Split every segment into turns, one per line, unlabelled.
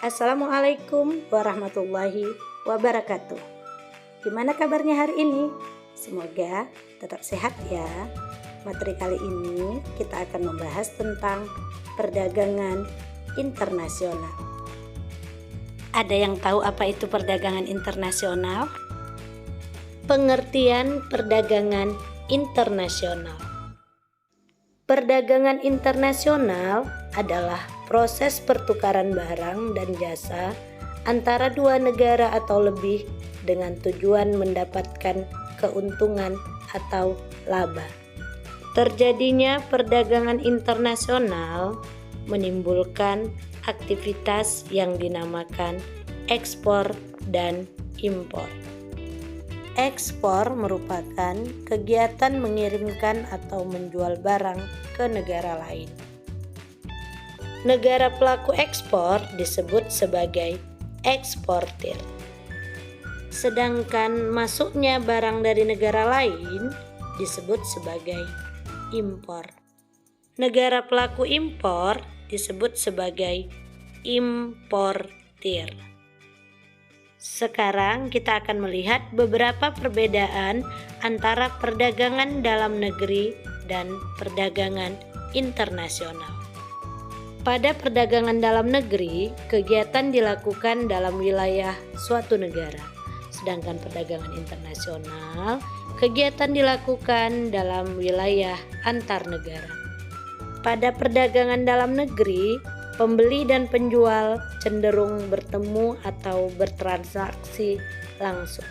Assalamualaikum warahmatullahi wabarakatuh. Gimana kabarnya hari ini? Semoga tetap sehat ya. Materi kali ini kita akan membahas tentang perdagangan internasional. Ada yang tahu apa itu perdagangan internasional? Pengertian perdagangan internasional. Perdagangan internasional adalah proses pertukaran barang dan jasa antara dua negara atau lebih dengan tujuan mendapatkan keuntungan atau laba. Terjadinya perdagangan internasional menimbulkan aktivitas yang dinamakan ekspor dan impor. Ekspor merupakan kegiatan mengirimkan atau menjual barang ke negara lain. Negara pelaku ekspor disebut sebagai eksportir. Sedangkan masuknya barang dari negara lain disebut sebagai impor. Negara pelaku impor disebut sebagai importir. Sekarang kita akan melihat beberapa perbedaan antara perdagangan dalam negeri dan perdagangan internasional. Pada perdagangan dalam negeri, kegiatan dilakukan dalam wilayah suatu negara. Sedangkan perdagangan internasional, kegiatan dilakukan dalam wilayah antar negara. Pada perdagangan dalam negeri, pembeli dan penjual cenderung bertemu atau bertransaksi langsung.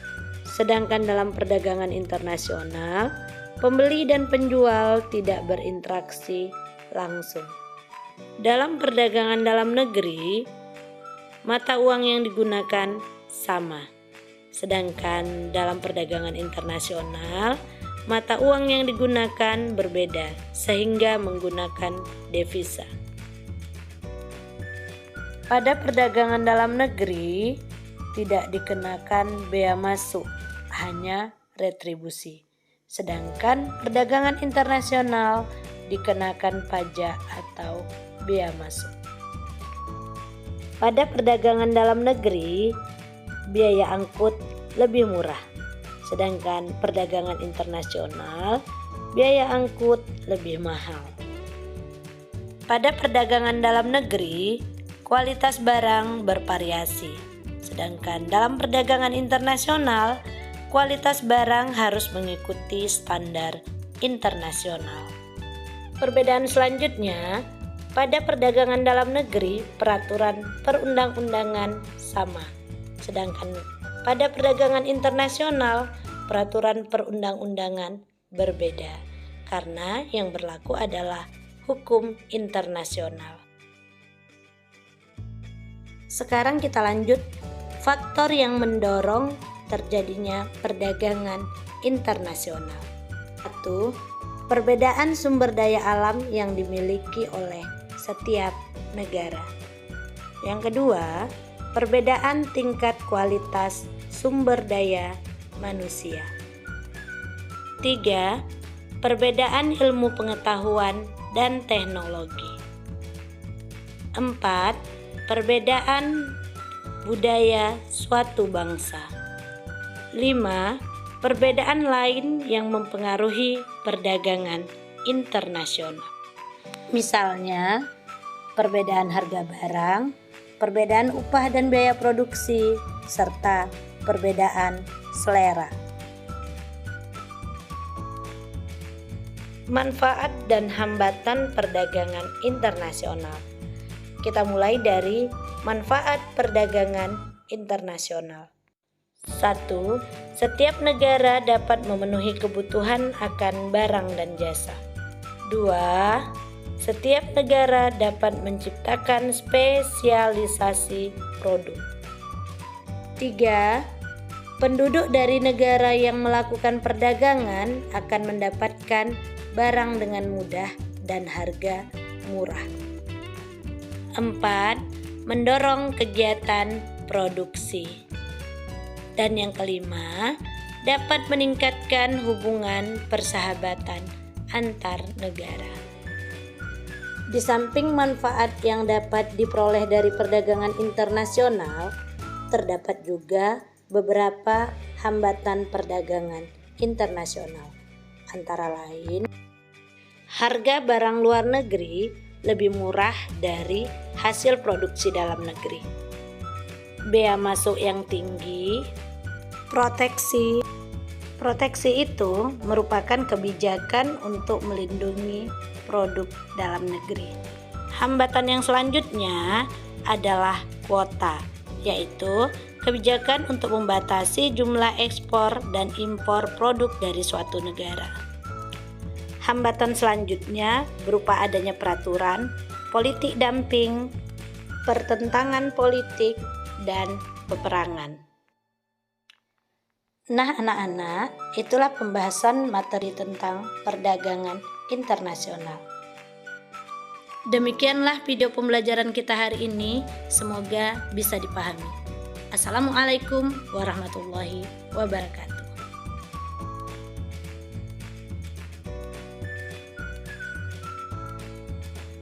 Sedangkan dalam perdagangan internasional, pembeli dan penjual tidak berinteraksi langsung. Dalam perdagangan dalam negeri, mata uang yang digunakan sama. Sedangkan dalam perdagangan internasional, mata uang yang digunakan berbeda sehingga menggunakan devisa. Pada perdagangan dalam negeri tidak dikenakan bea masuk, hanya retribusi. Sedangkan perdagangan internasional dikenakan pajak atau bea masuk. Pada perdagangan dalam negeri, biaya angkut lebih murah. Sedangkan perdagangan internasional, biaya angkut lebih mahal. Pada perdagangan dalam negeri, kualitas barang bervariasi. Sedangkan dalam perdagangan internasional, kualitas barang harus mengikuti standar internasional. Perbedaan selanjutnya, pada perdagangan dalam negeri, peraturan perundang-undangan sama. Sedangkan pada perdagangan internasional, peraturan perundang-undangan berbeda karena yang berlaku adalah hukum internasional. Sekarang kita lanjut faktor yang mendorong terjadinya perdagangan internasional. 1. Perbedaan sumber daya alam yang dimiliki oleh setiap negara. Yang kedua, perbedaan tingkat kualitas sumber daya manusia. 3. Perbedaan ilmu pengetahuan dan teknologi. 4. Perbedaan budaya suatu bangsa. 5. Perbedaan lain yang mempengaruhi perdagangan internasional. Misalnya, perbedaan harga barang, perbedaan upah dan biaya produksi, serta perbedaan selera. Manfaat dan hambatan perdagangan internasional. Kita mulai dari manfaat perdagangan internasional. 1. Setiap negara dapat memenuhi kebutuhan akan barang dan jasa. 2. Setiap negara dapat menciptakan spesialisasi produk. 3. Penduduk dari negara yang melakukan perdagangan akan mendapatkan barang dengan mudah dan harga murah. 4. Mendorong kegiatan produksi. Dan yang kelima, dapat meningkatkan hubungan persahabatan antar negara. Di samping manfaat yang dapat diperoleh dari perdagangan internasional, terdapat juga beberapa hambatan perdagangan internasional. Antara lain, harga barang luar negeri lebih murah dari hasil produksi dalam negeri, bea masuk yang tinggi, proteksi. Proteksi itu merupakan kebijakan untuk melindungi produk dalam negeri. Hambatan yang selanjutnya adalah kuota, yaitu kebijakan untuk membatasi jumlah ekspor dan impor produk dari suatu negara. Hambatan selanjutnya berupa adanya peraturan, politik dumping, pertentangan politik, dan peperangan. Nah anak-anak, itulah pembahasan materi tentang perdagangan internasional. Demikianlah video pembelajaran kita hari ini, semoga bisa dipahami. Assalamualaikum warahmatullahi wabarakatuh.